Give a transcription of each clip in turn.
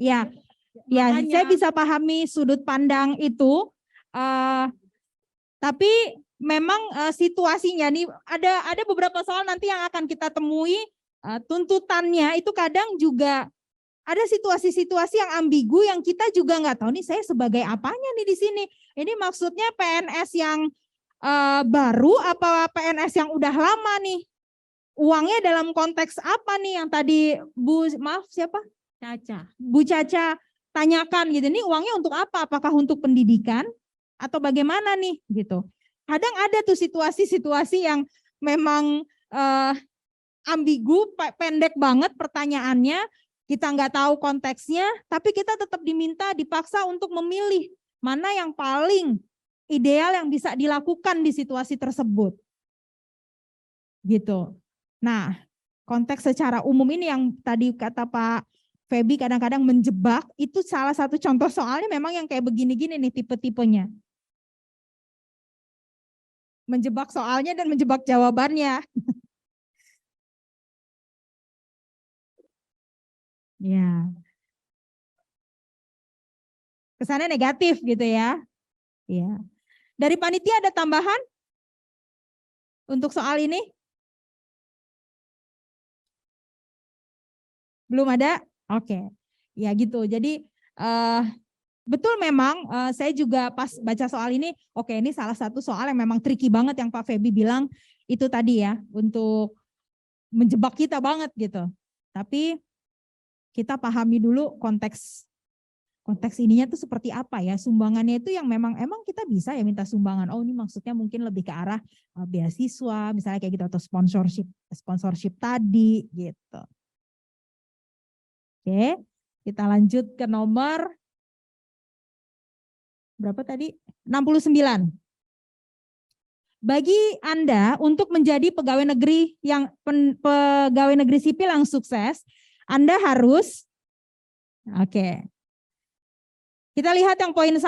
Ya, ya, saya bisa pahami sudut pandang itu, tapi memang situasinya nih ada beberapa soal nanti yang akan kita temui, tuntutannya itu kadang juga ada situasi-situasi yang ambigu yang kita juga nggak tahu nih saya sebagai apanya nih di sini. Ini maksudnya PNS yang baru apa PNS yang udah lama nih? Uangnya dalam konteks apa nih yang tadi Bu Caca tanyakan gitu, ini uangnya untuk apa? Apakah untuk pendidikan atau bagaimana nih gitu. Kadang ada tuh situasi-situasi yang memang ambigu, pendek banget pertanyaannya, kita nggak tahu konteksnya, tapi kita tetap dipaksa untuk memilih mana yang paling ideal yang bisa dilakukan di situasi tersebut. Gitu. Nah, konteks secara umum ini yang tadi kata Pak Feby kadang-kadang menjebak, itu salah satu contoh soalnya memang yang kayak begini-gini nih tipe-tipenya. Menjebak soalnya dan menjebak jawabannya. Ya. Kesannya negatif gitu ya. Ya. Dari panitia ada tambahan untuk soal ini? Belum ada? Oke. Ya gitu. Jadi betul memang saya juga pas baca soal ini, oke ini salah satu soal yang memang tricky banget yang Pak Feby bilang itu tadi ya, untuk menjebak kita banget gitu. Tapi kita pahami dulu konteks ininya tuh seperti apa ya, sumbangannya itu yang emang kita bisa ya minta sumbangan. Oh ini maksudnya mungkin lebih ke arah beasiswa misalnya kayak gitu, atau sponsorship tadi gitu. Oke, kita lanjut ke nomor berapa tadi? 69. Bagi Anda untuk menjadi pegawai negeri pegawai negeri sipil yang sukses, Anda harus, oke. Kita lihat yang poin 1.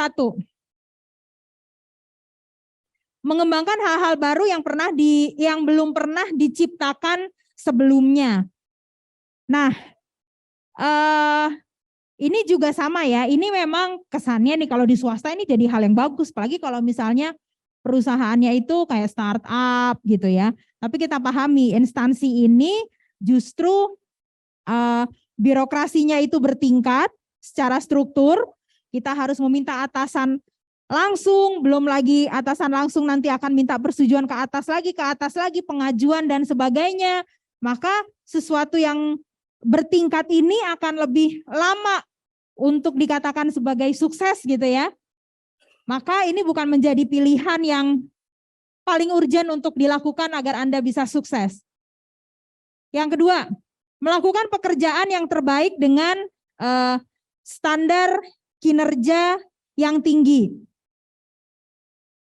Mengembangkan hal-hal baru yang belum pernah diciptakan sebelumnya. Nah, ini juga sama ya. Ini memang kesannya nih kalau di swasta ini jadi hal yang bagus, apalagi kalau misalnya perusahaannya itu kayak startup gitu ya. Tapi kita pahami instansi ini justru birokrasinya itu bertingkat secara struktur. Kita harus meminta atasan langsung, belum lagi atasan langsung nanti akan minta persetujuan ke atas lagi, pengajuan dan sebagainya. Maka sesuatu yang bertingkat ini akan lebih lama untuk dikatakan sebagai sukses gitu ya. Maka ini bukan menjadi pilihan yang paling urgent untuk dilakukan agar Anda bisa sukses. Yang kedua, melakukan pekerjaan yang terbaik dengan standar kinerja yang tinggi.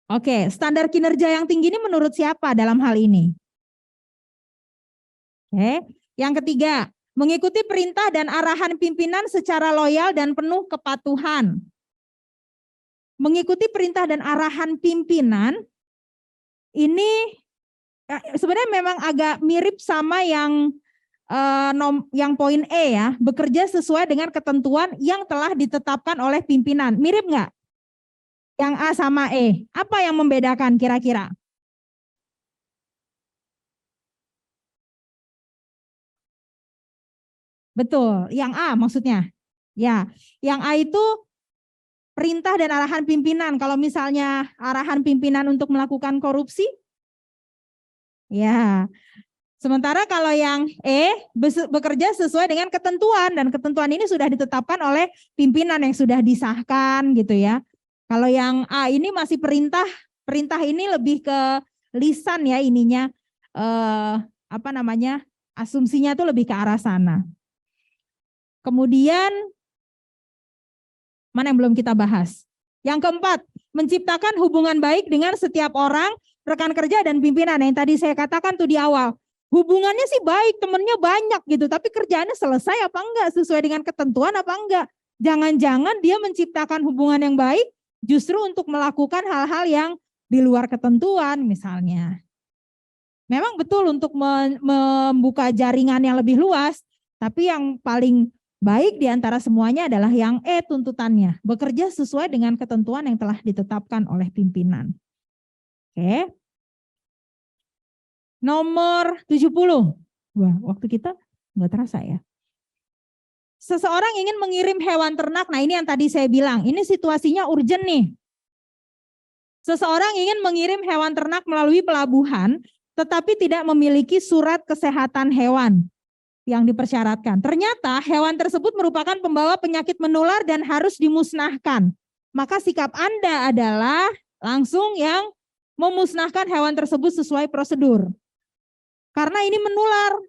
Oke, standar kinerja yang tinggi ini menurut siapa dalam hal ini? Oke, yang ketiga, mengikuti perintah dan arahan pimpinan secara loyal dan penuh kepatuhan. Mengikuti perintah dan arahan pimpinan ini sebenarnya memang agak mirip sama yang poin E ya, bekerja sesuai dengan ketentuan yang telah ditetapkan oleh pimpinan. Mirip nggak? Yang A sama E. Apa yang membedakan kira-kira? Betul, yang A maksudnya. Ya, yang A itu perintah dan arahan pimpinan. Kalau misalnya arahan pimpinan untuk melakukan korupsi, ya. Sementara kalau yang E bekerja sesuai dengan ketentuan, dan ketentuan ini sudah ditetapkan oleh pimpinan yang sudah disahkan gitu ya. Kalau yang A ini masih perintah ini lebih ke lisan ya ininya, asumsinya itu lebih ke arah sana. Kemudian mana yang belum kita bahas? Yang keempat, menciptakan hubungan baik dengan setiap orang, rekan kerja dan pimpinan. Yang tadi saya katakan tuh di awal. Hubungannya sih baik, temennya banyak gitu, tapi kerjaannya selesai apa enggak, sesuai dengan ketentuan apa enggak. Jangan-jangan dia menciptakan hubungan yang baik justru untuk melakukan hal-hal yang di luar ketentuan misalnya. Memang betul untuk membuka jaringan yang lebih luas, tapi yang paling Baik di antara semuanya adalah yang tuntutannya, bekerja sesuai dengan ketentuan yang telah ditetapkan oleh pimpinan. Oke. Nomor 70. Wah, waktu kita nggak terasa ya. Seseorang ingin mengirim hewan ternak, nah ini yang tadi saya bilang, ini situasinya urgent nih. Seseorang ingin mengirim hewan ternak melalui pelabuhan, tetapi tidak memiliki surat kesehatan hewan yang dipersyaratkan. Ternyata hewan tersebut merupakan pembawa penyakit menular dan harus dimusnahkan. Maka sikap Anda adalah langsung yang memusnahkan hewan tersebut sesuai prosedur. Karena ini menular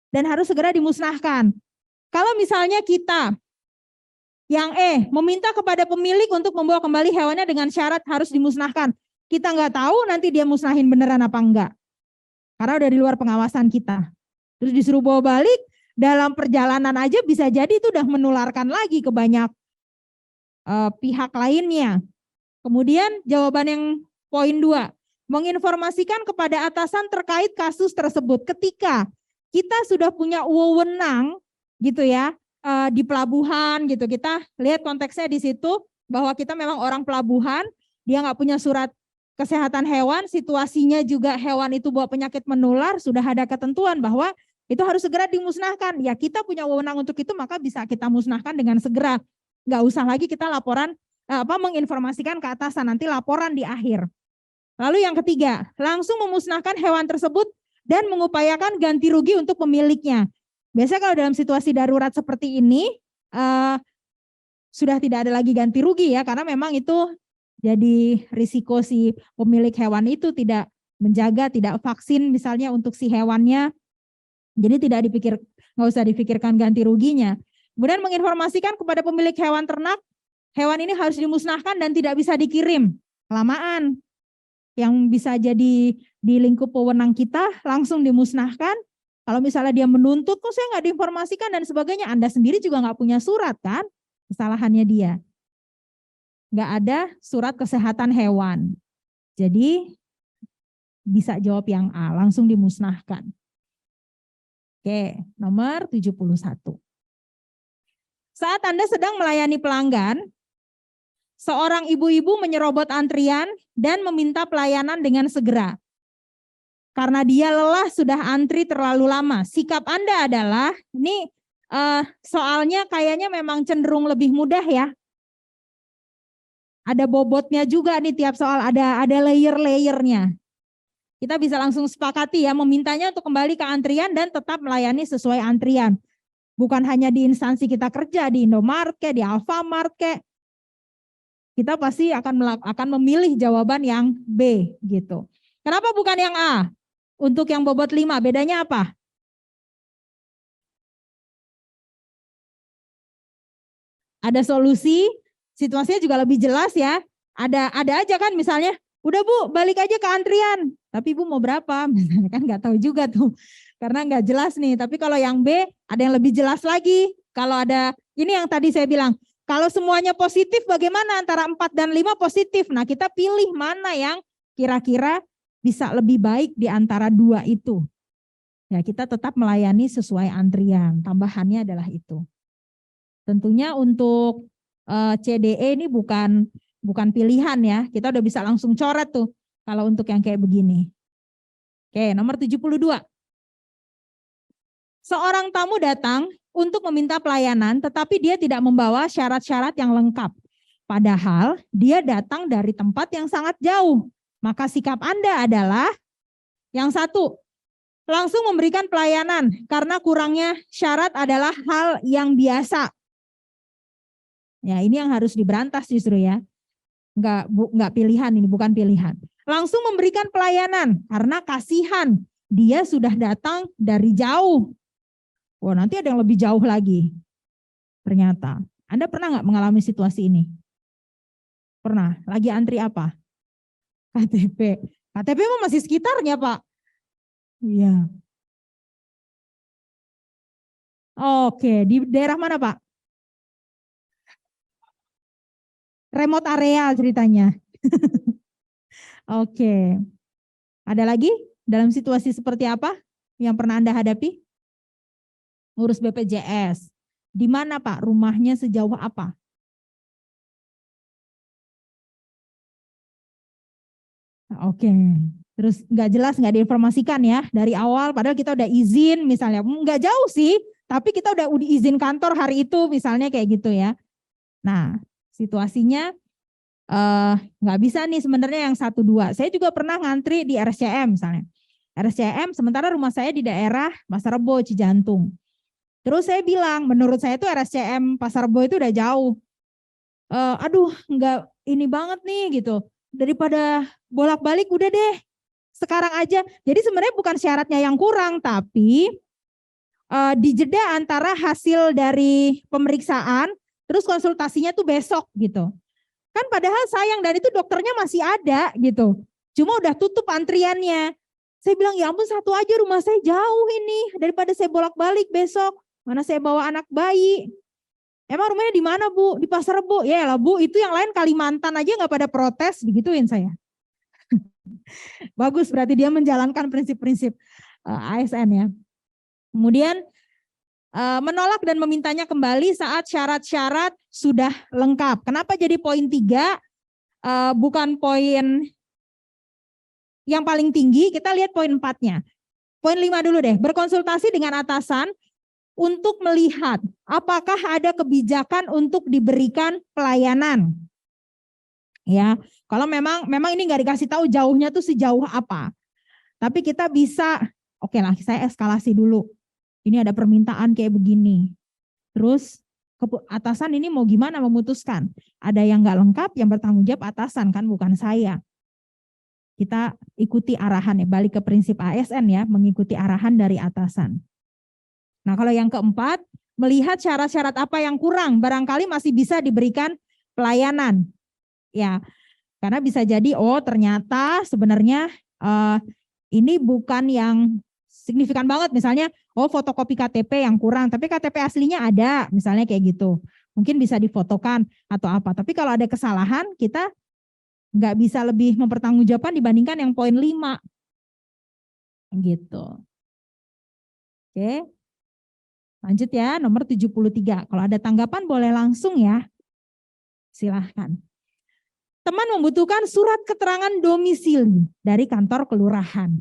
dan harus segera dimusnahkan. Kalau misalnya kita yang meminta kepada pemilik untuk membawa kembali hewannya dengan syarat harus dimusnahkan. Kita nggak tahu nanti dia musnahin beneran apa enggak. Karena udah di luar pengawasan kita. Terus disuruh bawa balik, dalam perjalanan aja bisa jadi itu udah menularkan lagi ke banyak pihak lainnya. Kemudian jawaban yang poin 2, menginformasikan kepada atasan terkait kasus tersebut. Ketika kita sudah punya wewenang gitu ya, di pelabuhan gitu, kita lihat konteksnya di situ bahwa kita memang orang pelabuhan, dia nggak punya surat kesehatan hewan, situasinya juga hewan itu bawa penyakit menular, sudah ada ketentuan bahwa itu harus segera dimusnahkan. Ya kita punya wewenang untuk itu, maka bisa kita musnahkan dengan segera. Nggak usah lagi kita laporan, menginformasikan ke atasan, nanti laporan di akhir. Lalu yang ketiga, langsung memusnahkan hewan tersebut dan mengupayakan ganti rugi untuk pemiliknya. Biasanya kalau dalam situasi darurat seperti ini, sudah tidak ada lagi ganti rugi ya, karena memang itu jadi risiko si pemilik hewan itu tidak menjaga, tidak vaksin misalnya untuk si hewannya. Jadi nggak usah dipikirkan ganti ruginya. Kemudian menginformasikan kepada pemilik hewan ternak, hewan ini harus dimusnahkan dan tidak bisa dikirim. Kelamaan. Yang bisa jadi di lingkup wewenang kita langsung dimusnahkan. Kalau misalnya dia menuntut, kok saya nggak diinformasikan dan sebagainya, Anda sendiri juga nggak punya surat kan? Kesalahannya dia. Nggak ada surat kesehatan hewan. Jadi bisa jawab yang A, langsung dimusnahkan. Oke, nomor 71. Saat Anda sedang melayani pelanggan, seorang ibu-ibu menyerobot antrian dan meminta pelayanan dengan segera. Karena dia lelah sudah antri terlalu lama. Sikap Anda adalah, ini soalnya kayaknya memang cenderung lebih mudah ya. Ada bobotnya juga nih tiap soal, ada layer-layernya. Kita bisa langsung sepakati ya, memintanya untuk kembali ke antrian dan tetap melayani sesuai antrian. Bukan hanya di instansi kita kerja, di Indomaret, di Alfamart, kita pasti akan memilih jawaban yang B gitu. Kenapa bukan yang A? Untuk yang bobot 5, bedanya apa? Ada solusi, situasinya juga lebih jelas ya. Ada aja kan misalnya, udah Bu, balik aja ke antrian. Tapi Bu mau berapa? Misalnya kan nggak tahu juga tuh. Karena nggak jelas nih. Tapi kalau yang B, ada yang lebih jelas lagi. Kalau ada, ini yang tadi saya bilang, kalau semuanya positif bagaimana antara 4 dan 5 positif. Nah kita pilih mana yang kira-kira bisa lebih baik di antara 2 itu. Ya kita tetap melayani sesuai antrian. Tambahannya adalah itu. Tentunya untuk CDE ini bukan pilihan ya. Kita udah bisa langsung coret tuh kalau untuk yang kayak begini. Oke, nomor 72. Seorang tamu datang untuk meminta pelayanan, tetapi dia tidak membawa syarat-syarat yang lengkap. Padahal dia datang dari tempat yang sangat jauh. Maka sikap Anda adalah yang satu, langsung memberikan pelayanan karena kurangnya syarat adalah hal yang biasa. Ya, ini yang harus diberantas justru ya. Enggak pilihan, ini bukan pilihan. Langsung memberikan pelayanan karena kasihan. Dia sudah datang dari jauh. Wah, nanti ada yang lebih jauh lagi. Ternyata. Anda pernah nggak mengalami situasi ini? Pernah. Lagi antri apa? KTP. KTP mah masih sekitarnya, Pak. Iya. Oke, di daerah mana, Pak? Remote area ceritanya. Oke. Ada lagi dalam situasi seperti apa yang pernah Anda hadapi? Urus BPJS. Di mana Pak? Rumahnya sejauh apa? Oke. Terus nggak jelas, nggak diinformasikan ya dari awal. Padahal kita udah izin misalnya. Nggak jauh sih, tapi kita udah izin kantor hari itu misalnya kayak gitu ya. Nah, situasinya nggak bisa nih sebenarnya yang 1-2. Saya juga pernah ngantri di RSCM misalnya. RSCM sementara rumah saya di daerah Pasar Rebo, Cijantung. Terus saya bilang, menurut saya tuh RSCM Pasar Rebo itu udah jauh. Aduh, nggak ini banget nih gitu. Daripada bolak-balik udah deh. Sekarang aja. Jadi sebenarnya bukan syaratnya yang kurang, tapi di jeda antara hasil dari pemeriksaan, terus konsultasinya tuh besok gitu. Kan padahal sayang dan itu dokternya masih ada gitu. Cuma udah tutup antriannya. Saya bilang ya ampun 1 aja rumah saya jauh ini. Daripada saya bolak-balik besok. Mana saya bawa anak bayi. Emang rumahnya di mana Bu? Di Pasar Rebo. Ya lah Bu, itu yang lain Kalimantan aja nggak pada protes, begituin saya. Bagus, berarti dia menjalankan prinsip-prinsip ASN ya. Kemudian menolak dan memintanya kembali saat syarat-syarat sudah lengkap. Kenapa jadi poin 3? Bukan poin yang paling tinggi, kita lihat poin 4-nya. Poin 5 dulu deh, berkonsultasi dengan atasan untuk melihat apakah ada kebijakan untuk diberikan pelayanan. Ya, kalau memang ini nggak dikasih tahu jauhnya tuh sejauh apa. Tapi kita bisa, oke lah, saya eskalasi dulu. Ini ada permintaan kayak begini. Terus atasan ini mau gimana memutuskan? Ada yang nggak lengkap, yang bertanggung jawab atasan kan, bukan saya. Kita ikuti arahan ya, balik ke prinsip ASN ya, mengikuti arahan dari atasan. Nah kalau yang keempat, melihat syarat-syarat apa yang kurang, barangkali masih bisa diberikan pelayanan. Ya, karena bisa jadi, oh ternyata sebenarnya ini bukan yang signifikan banget, misalnya, oh fotokopi KTP yang kurang, tapi KTP aslinya ada, misalnya kayak gitu. Mungkin bisa difotokan atau apa, tapi kalau ada kesalahan, kita nggak bisa lebih mempertanggungjawabkan dibandingkan yang poin 5. Gitu. Oke. Lanjut ya, nomor 73. Kalau ada tanggapan boleh langsung ya. Silahkan. Teman membutuhkan surat keterangan domisili dari kantor kelurahan.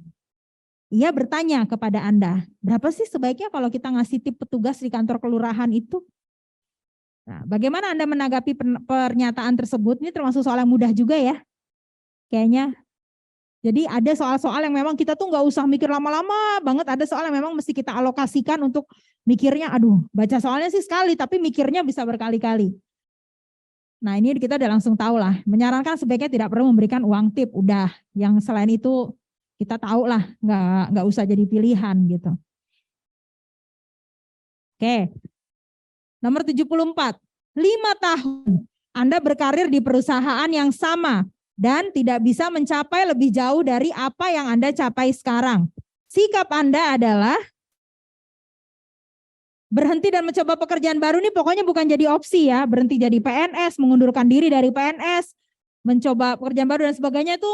Ia bertanya kepada Anda, berapa sih sebaiknya kalau kita ngasih tip petugas di kantor kelurahan itu? Nah, bagaimana Anda menanggapi pernyataan tersebut? Ini termasuk soal yang mudah juga ya, kayaknya. Jadi ada soal-soal yang memang kita tuh nggak usah mikir lama-lama banget, ada soal yang memang mesti kita alokasikan untuk mikirnya, aduh baca soalnya sih sekali, tapi mikirnya bisa berkali-kali. Nah ini kita udah langsung tahu lah, menyarankan sebaiknya tidak perlu memberikan uang tip, udah. Yang selain itu kita tahu lah, nggak usah jadi pilihan gitu. Oke, nomor 74, 5 tahun Anda berkarir di perusahaan yang sama dan tidak bisa mencapai lebih jauh dari apa yang Anda capai sekarang. Sikap Anda adalah berhenti dan mencoba pekerjaan baru nih pokoknya bukan jadi opsi ya, berhenti jadi PNS, mengundurkan diri dari PNS, mencoba pekerjaan baru dan sebagainya itu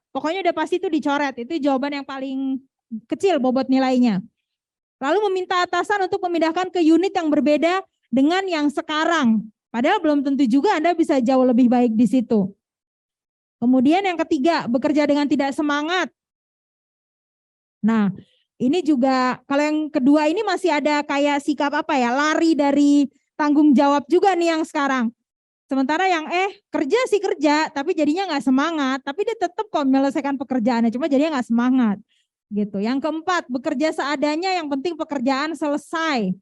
pokoknya udah pasti itu dicoret, itu jawaban yang paling kecil bobot nilainya. Lalu meminta atasan untuk memindahkan ke unit yang berbeda dengan yang sekarang. Padahal belum tentu juga Anda bisa jauh lebih baik di situ. Kemudian yang ketiga, bekerja dengan tidak semangat. Nah, ini juga kalau yang kedua ini masih ada kayak sikap apa ya, lari dari tanggung jawab juga nih yang sekarang. Sementara yang kerja sih kerja, tapi jadinya nggak semangat, tapi dia tetap kok menyelesaikan pekerjaannya, cuma jadinya nggak semangat. Gitu. Yang keempat, bekerja seadanya, yang penting pekerjaan selesai.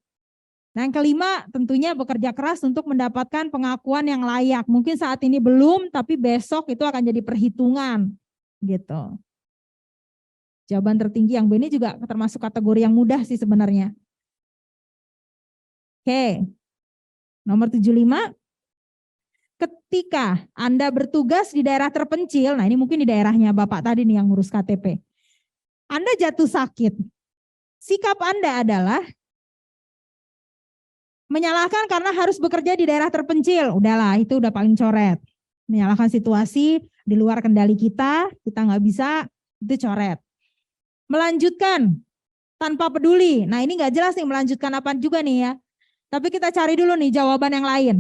Nah, yang kelima, tentunya bekerja keras untuk mendapatkan pengakuan yang layak. Mungkin saat ini belum, tapi besok itu akan jadi perhitungan. Gitu. Jawaban tertinggi yang B ini juga termasuk kategori yang mudah sih sebenarnya. Oke. Nomor 75. Ketika Anda bertugas di daerah terpencil, nah ini mungkin di daerahnya Bapak tadi nih yang ngurus KTP. Anda jatuh sakit, sikap Anda adalah menyalahkan karena harus bekerja di daerah terpencil. Udahlah, itu udah paling coret. Menyalahkan situasi di luar kendali kita nggak bisa, itu coret. Melanjutkan tanpa peduli. Nah ini nggak jelas nih melanjutkan apa juga nih ya. Tapi kita cari dulu nih jawaban yang lain.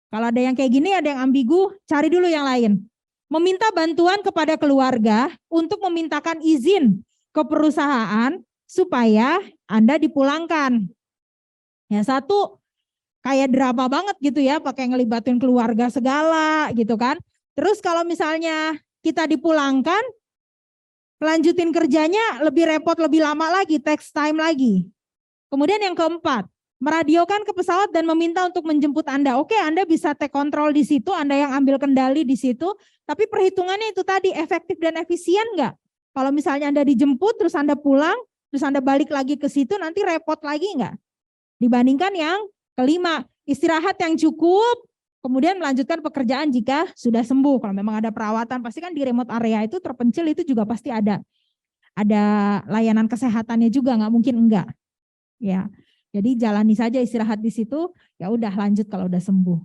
Kalau ada yang kayak gini, ada yang ambigu, cari dulu yang lain. Meminta bantuan kepada keluarga untuk memintakan izin ke perusahaan supaya Anda dipulangkan. Ya, satu kayak drama banget gitu ya, pakai ngelibatin keluarga segala gitu kan. Terus kalau misalnya kita dipulangkan, lanjutin kerjanya lebih repot, lebih lama lagi, takes time lagi. Kemudian yang keempat, meradiokan ke pesawat dan meminta untuk menjemput Anda. Oke, Anda bisa take control di situ, Anda yang ambil kendali di situ, tapi perhitungannya itu tadi efektif dan efisien enggak? Kalau misalnya Anda dijemput, terus Anda pulang, terus Anda balik lagi ke situ, nanti repot lagi enggak? Dibandingkan yang kelima, istirahat yang cukup, kemudian melanjutkan pekerjaan jika sudah sembuh. Kalau memang ada perawatan, pasti kan di remote area itu terpencil itu juga pasti ada layanan kesehatannya juga, nggak mungkin enggak. Ya, jadi jalani saja istirahat di situ, ya udah lanjut kalau udah sembuh.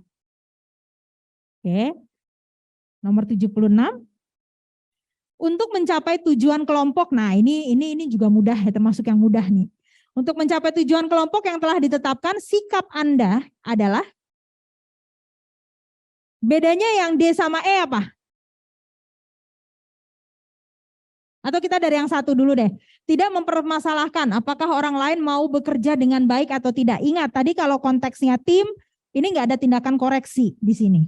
Oke. Nomor 76. Untuk mencapai tujuan kelompok. Nah, ini juga mudah ya, termasuk yang mudah nih. Untuk mencapai tujuan kelompok yang telah ditetapkan, sikap Anda adalah bedanya yang D sama E apa? Atau kita dari yang satu dulu deh. Tidak mempermasalahkan apakah orang lain mau bekerja dengan baik atau tidak. Ingat tadi kalau konteksnya tim, ini nggak ada tindakan koreksi di sini.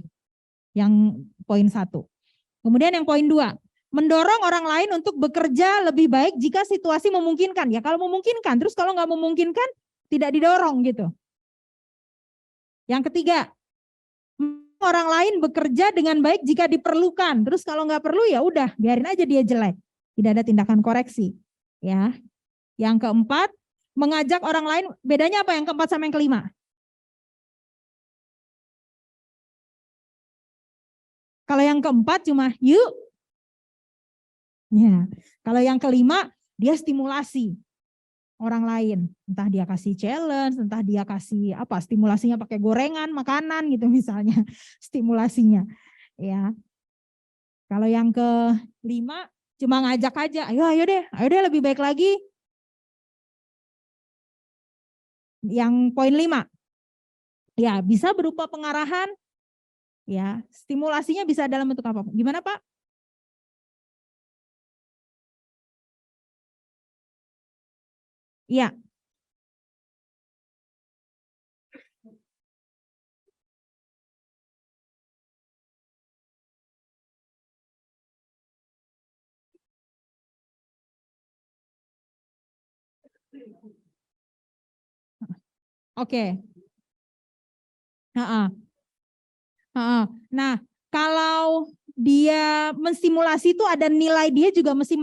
Yang poin 1. Kemudian yang poin 2, mendorong orang lain untuk bekerja lebih baik jika situasi memungkinkan. Ya kalau memungkinkan, terus kalau nggak memungkinkan tidak didorong gitu. Yang ketiga, orang lain bekerja dengan baik jika diperlukan. Terus kalau nggak perlu ya udah biarin aja dia jelek. Tidak ada tindakan koreksi. Ya. Yang keempat, mengajak orang lain. Bedanya apa yang keempat sama yang kelima? Kalau yang keempat cuma yuk. Ya. Kalau yang kelima dia stimulasi orang lain. Entah dia kasih challenge, entah dia kasih apa, stimulasinya pakai gorengan, makanan gitu misalnya. Stimulasinya. Ya. Kalau yang kelima cuma ngajak aja, ayo deh lebih baik lagi. Yang poin 5, ya bisa berupa pengarahan, ya stimulasinya bisa dalam bentuk apa? Gimana Pak? Iya. Oke. Nah, kalau dia menstimulasi itu ada nilai, dia juga mesti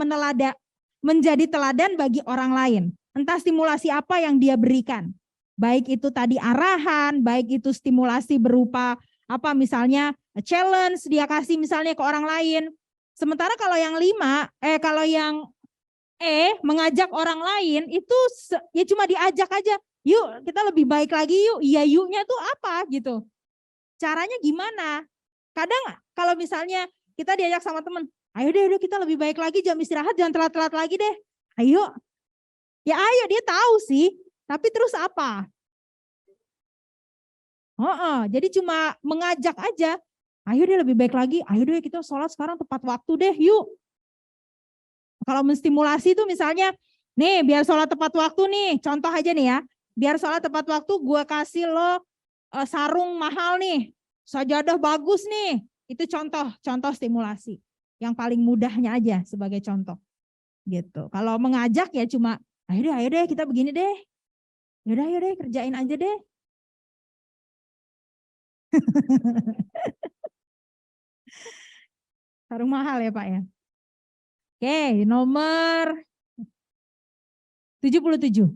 menjadi teladan bagi orang lain. Entah stimulasi apa yang dia berikan. Baik itu tadi arahan, baik itu stimulasi berupa apa misalnya challenge dia kasih misalnya ke orang lain. Sementara kalau yang kalau yang mengajak orang lain itu ya cuma diajak aja. Yuk kita lebih baik lagi yuk. Iya yuknya tuh apa gitu. Caranya gimana? Kadang kalau misalnya kita diajak sama teman, ayo deh kita lebih baik lagi, jam istirahat jangan telat-telat lagi deh. Ayo. Ya ayo dia tahu sih, tapi terus apa? Jadi cuma mengajak aja. Ayo deh lebih baik lagi, ayo deh kita sholat sekarang tepat waktu deh yuk. Kalau menstimulasi itu misalnya, nih biar sholat tepat waktu nih, contoh aja nih ya. Biar sholat tepat waktu gue kasih lo sarung mahal nih, sajadah bagus nih. Itu contoh stimulasi. Yang paling mudahnya aja sebagai contoh. Gitu. Kalau mengajak ya cuma, ayo deh kita begini deh. Yaudah ayo deh kerjain aja deh. Sarung mahal ya Pak ya. Oke, nomor 77.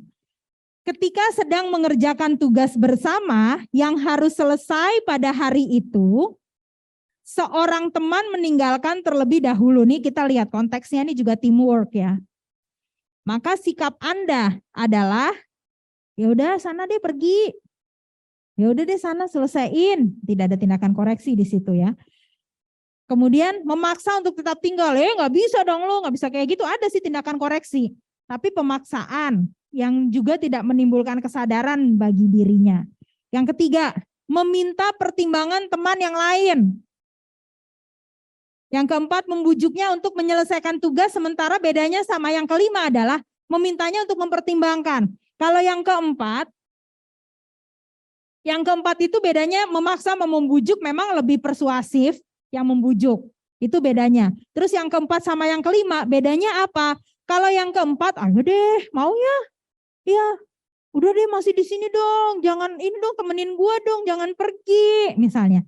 Ketika sedang mengerjakan tugas bersama yang harus selesai pada hari itu, seorang teman meninggalkan terlebih dahulu. Nih kita lihat konteksnya ini juga teamwork ya. Maka sikap Anda adalah, ya udah sana deh pergi. Ya udah deh sana selesaiin. Tidak ada tindakan koreksi di situ ya. Kemudian memaksa untuk tetap tinggal. Nggak bisa dong lo, nggak bisa kayak gitu. Ada sih tindakan koreksi. Tapi pemaksaan. yang juga tidak menimbulkan kesadaran bagi dirinya. Yang ketiga, meminta pertimbangan teman yang lain. Yang keempat, membujuknya untuk menyelesaikan tugas, sementara bedanya sama yang kelima adalah memintanya untuk mempertimbangkan. Kalau yang keempat itu bedanya memaksa membujuk, memang lebih persuasif yang membujuk. Itu bedanya. Terus yang keempat sama yang kelima, bedanya apa? Kalau yang keempat, ayo deh, mau ya? Ya, udah deh masih di sini dong, jangan ini dong, temenin gua dong, jangan pergi, misalnya.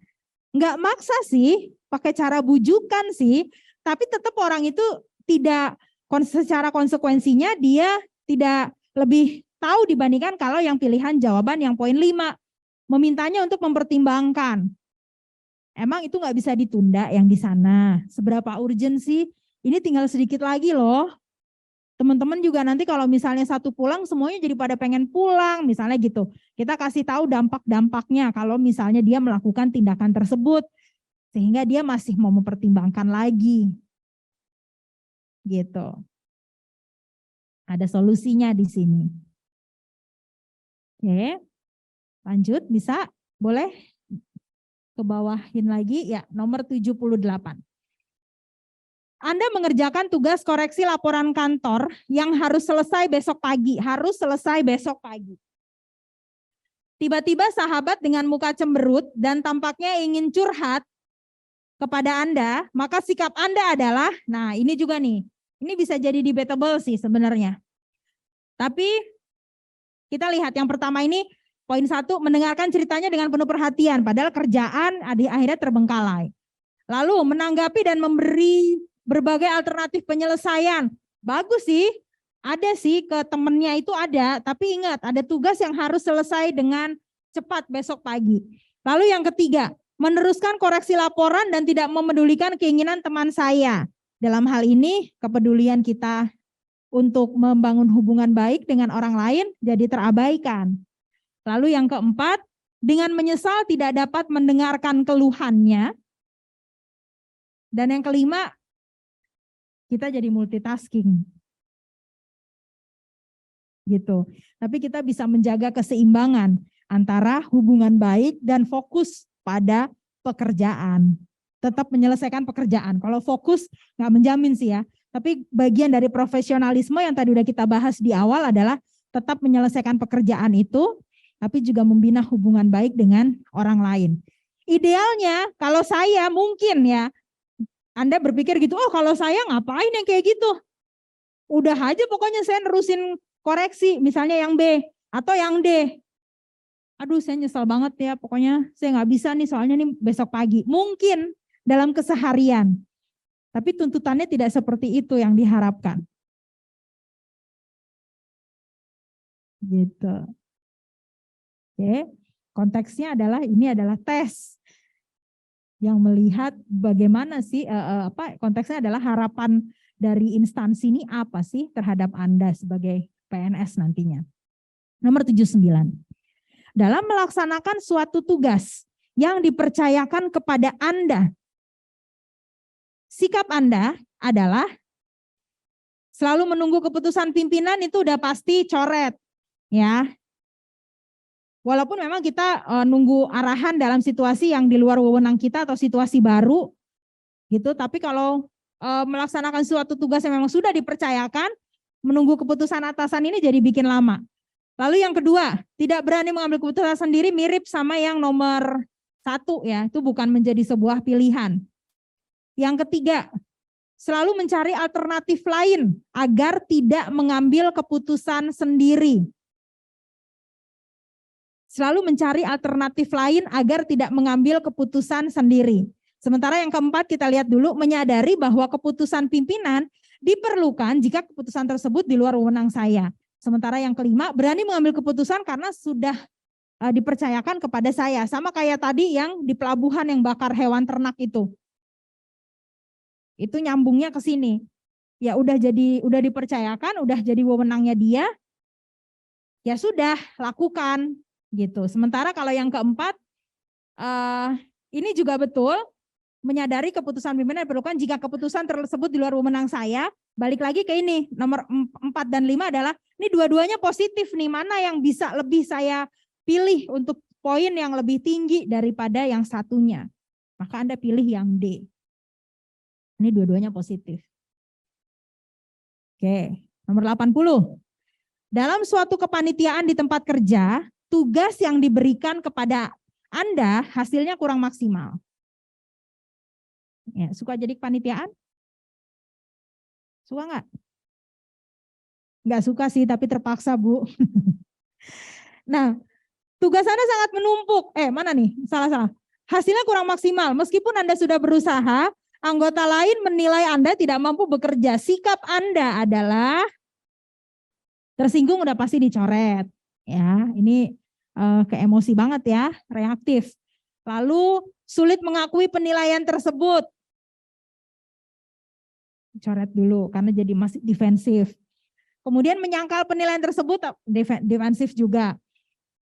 Nggak maksa sih, pakai cara bujukan sih, tapi tetap orang itu tidak, secara konsekuensinya dia tidak lebih tahu dibandingkan kalau yang pilihan jawaban yang poin 5. Memintanya untuk mempertimbangkan. Emang itu nggak bisa ditunda yang di sana. Seberapa urgent sih? Ini tinggal sedikit lagi loh. Teman-teman juga nanti kalau misalnya satu pulang semuanya jadi pada pengen pulang misalnya gitu. Kita kasih tahu dampak-dampaknya kalau misalnya dia melakukan tindakan tersebut. Sehingga dia masih mau mempertimbangkan lagi. Gitu. Ada solusinya di sini. Oke. Lanjut bisa? Boleh? Ke bawahin lagi ya, nomor 78. Anda mengerjakan tugas koreksi laporan kantor yang harus selesai besok pagi, Tiba-tiba sahabat dengan muka cemberut dan tampaknya ingin curhat kepada Anda, maka sikap Anda adalah, nah ini juga nih, ini bisa jadi debatable sih sebenarnya. Tapi kita lihat yang pertama ini, poin 1, mendengarkan ceritanya dengan penuh perhatian, padahal kerjaan akhirnya terbengkalai. Lalu menanggapi dan memberi berbagai alternatif penyelesaian. Bagus sih, ada sih ke temennya itu ada, tapi ingat ada tugas yang harus selesai dengan cepat besok pagi. Lalu yang ketiga, meneruskan koreksi laporan dan tidak memedulikan keinginan teman saya. Dalam hal ini, kepedulian kita untuk membangun hubungan baik dengan orang lain jadi terabaikan. Lalu yang keempat, dengan menyesal tidak dapat mendengarkan keluhannya. Dan yang kelima, kita jadi multitasking. Gitu. Tapi kita bisa menjaga keseimbangan antara hubungan baik dan fokus pada pekerjaan. Tetap menyelesaikan pekerjaan. Kalau fokus nggak menjamin sih ya. Tapi bagian dari profesionalisme yang tadi udah kita bahas di awal adalah tetap menyelesaikan pekerjaan itu, tapi juga membina hubungan baik dengan orang lain. Idealnya kalau saya mungkin ya, Anda berpikir gitu, oh kalau saya ngapain yang kayak gitu? Udah aja pokoknya saya nerusin koreksi, misalnya yang B atau yang D. Aduh saya nyesal banget ya, pokoknya saya nggak bisa nih soalnya nih besok pagi. Mungkin dalam keseharian. Tapi tuntutannya tidak seperti itu yang diharapkan. Gitu. Oke, konteksnya adalah ini adalah tes yang melihat bagaimana sih konteksnya adalah harapan dari instansi ini apa sih terhadap Anda sebagai PNS nantinya. Nomor 79. Dalam melaksanakan suatu tugas yang dipercayakan kepada Anda, sikap Anda adalah selalu menunggu keputusan pimpinan, itu udah pasti coret ya. Walaupun memang kita nunggu arahan dalam situasi yang di luar wewenang kita atau situasi baru gitu, tapi kalau melaksanakan suatu tugas yang memang sudah dipercayakan, menunggu keputusan atasan ini jadi bikin lama. Lalu yang kedua, tidak berani mengambil keputusan sendiri, mirip sama yang nomor 1 ya, itu bukan menjadi sebuah pilihan. Yang ketiga, selalu mencari alternatif lain agar tidak mengambil keputusan sendiri. Selalu mencari alternatif lain agar tidak mengambil keputusan sendiri. Sementara yang keempat kita lihat dulu, menyadari bahwa keputusan pimpinan diperlukan jika keputusan tersebut di luar wewenang saya. Sementara yang kelima, berani mengambil keputusan karena sudah dipercayakan kepada saya. Sama kayak tadi yang di pelabuhan yang bakar hewan ternak itu. Itu nyambungnya ke sini. Ya udah dipercayakan, udah jadi wewenangnya dia. Ya sudah, lakukan. Gitu. Sementara kalau yang keempat, ini juga betul, menyadari keputusan pimpinan diperlukan jika keputusan tersebut di luar wewenang saya. Balik lagi ke ini, nomor 4 dan 5 adalah, ini dua-duanya positif nih, mana yang bisa lebih saya pilih untuk poin yang lebih tinggi daripada yang satunya. Maka Anda pilih yang D. Ini dua-duanya positif. Oke, nomor 80. Dalam suatu kepanitiaan di tempat kerja, tugas yang diberikan kepada Anda hasilnya kurang maksimal. Ya, suka jadi kepanitiaan? Suka nggak? Nggak suka sih, tapi terpaksa, Bu. Nah, tugas Anda sangat menumpuk. Mana nih? Salah. Hasilnya kurang maksimal. Meskipun Anda sudah berusaha, anggota lain menilai Anda tidak mampu bekerja. Sikap Anda adalah tersinggung, udah pasti dicoret. Ya, ini ke emosi banget ya, reaktif. Lalu sulit mengakui penilaian tersebut. Coret dulu karena jadi masih defensif. Kemudian menyangkal penilaian tersebut defensif juga.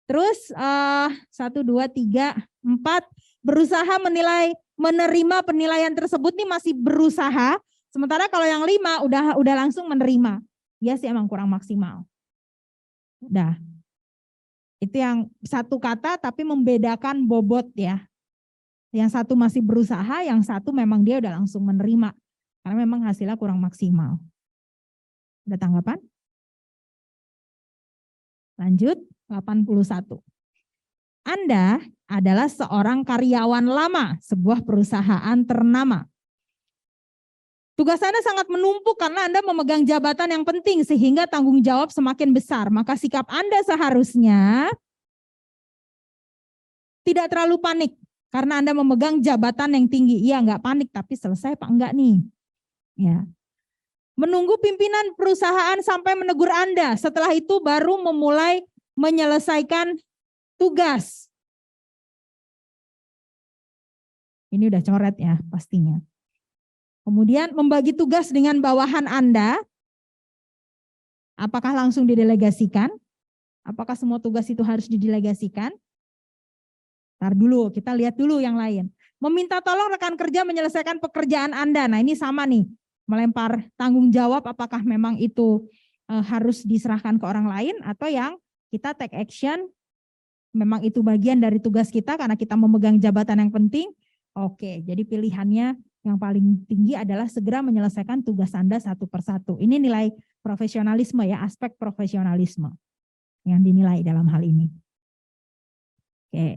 Terus 1, 2, 3, 4 berusaha menerima penilaian tersebut nih masih berusaha. Sementara kalau yang 5 udah langsung menerima. Dia sih emang kurang maksimal. Udah. Itu yang satu kata tapi membedakan bobot ya. Yang satu masih berusaha, yang satu memang dia udah langsung menerima. Karena memang hasilnya kurang maksimal. Ada tanggapan? Lanjut, 81. Anda adalah seorang karyawan lama sebuah perusahaan ternama. Tugas Anda sangat menumpuk karena Anda memegang jabatan yang penting sehingga tanggung jawab semakin besar. Maka sikap Anda seharusnya tidak terlalu panik karena Anda memegang jabatan yang tinggi. Iya, nggak panik, tapi selesai Pak enggak nih? Ya. Menunggu pimpinan perusahaan sampai menegur Anda. Setelah itu baru memulai menyelesaikan tugas. Ini udah coret ya pastinya. Kemudian membagi tugas dengan bawahan Anda. Apakah langsung didelegasikan? Apakah semua tugas itu harus didelegasikan? Ntar dulu, kita lihat dulu yang lain. Meminta tolong rekan kerja menyelesaikan pekerjaan Anda. Nah ini sama nih. Melempar tanggung jawab apakah memang itu harus diserahkan ke orang lain atau yang kita take action memang itu bagian dari tugas kita karena kita memegang jabatan yang penting. Oke, jadi pilihannya yang paling tinggi adalah segera menyelesaikan tugas Anda satu persatu. Ini nilai profesionalisme ya, aspek profesionalisme yang dinilai dalam hal ini. Oke,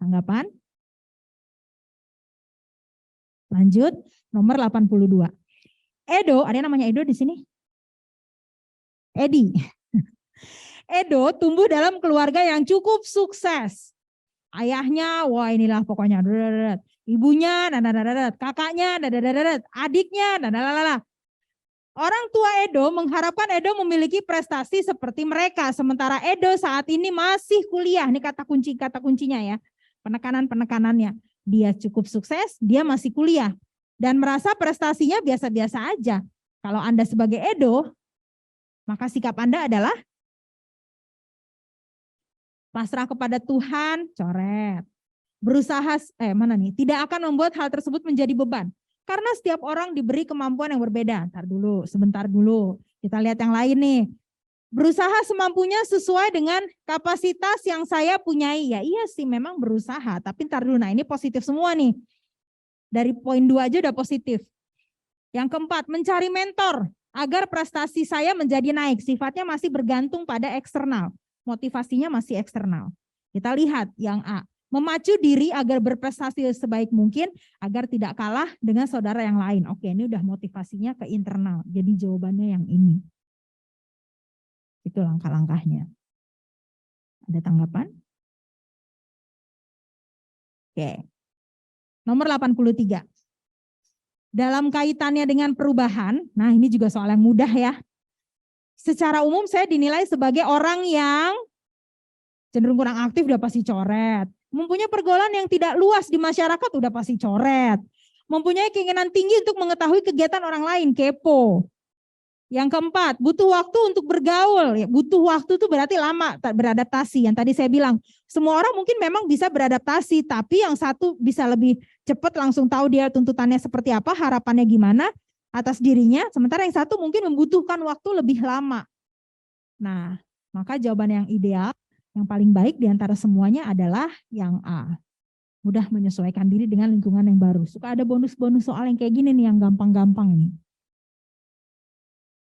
tanggapan? Lanjut, nomor 82. Edo, ada yang namanya Edo di sini? Edi. Edo tumbuh dalam keluarga yang cukup sukses. Ayahnya, wah inilah pokoknya. Ibunya, kakaknya, adiknya, Orang tua Edo mengharapkan Edo memiliki prestasi seperti mereka. Sementara Edo saat ini masih kuliah. Ini kata kuncinya ya. Penekanannya. Dia cukup sukses, dia masih kuliah. Dan merasa prestasinya biasa-biasa aja. Kalau Anda sebagai Edo, maka sikap Anda adalah pasrah kepada Tuhan, coret. Berusaha, tidak akan membuat hal tersebut menjadi beban. Karena setiap orang diberi kemampuan yang berbeda. Sebentar dulu. Kita lihat yang lain nih. Berusaha semampunya sesuai dengan kapasitas yang saya punyai. Ya iya sih memang berusaha, tapi ntar dulu. Nah ini positif semua nih. Dari poin 2 aja udah positif. Yang keempat, mencari mentor agar prestasi saya menjadi naik. Sifatnya masih bergantung pada eksternal. Motivasinya masih eksternal. Kita lihat yang A. Memacu diri agar berprestasi sebaik mungkin agar tidak kalah dengan saudara yang lain. Oke, ini udah motivasinya ke internal. Jadi jawabannya yang ini. Itu langkah-langkahnya. Ada tanggapan? Oke. Nomor 83. Dalam kaitannya dengan perubahan, nah ini juga soal yang mudah ya. Secara umum saya dinilai sebagai orang yang cenderung kurang aktif udah pasti coret. Mempunyai pergaulan yang tidak luas di masyarakat udah pasti coret. Mempunyai keinginan tinggi untuk mengetahui kegiatan orang lain, kepo. Yang keempat, butuh waktu untuk bergaul. Ya, butuh waktu itu berarti lama beradaptasi. Yang tadi saya bilang, semua orang mungkin memang bisa beradaptasi, tapi yang satu bisa lebih cepat langsung tahu dia tuntutannya seperti apa, harapannya gimana atas dirinya, sementara yang satu mungkin membutuhkan waktu lebih lama. Nah, maka jawaban yang ideal, yang paling baik di antara semuanya adalah yang A. Mudah menyesuaikan diri dengan lingkungan yang baru. Suka ada bonus-bonus soal yang kayak gini nih, yang gampang-gampang nih.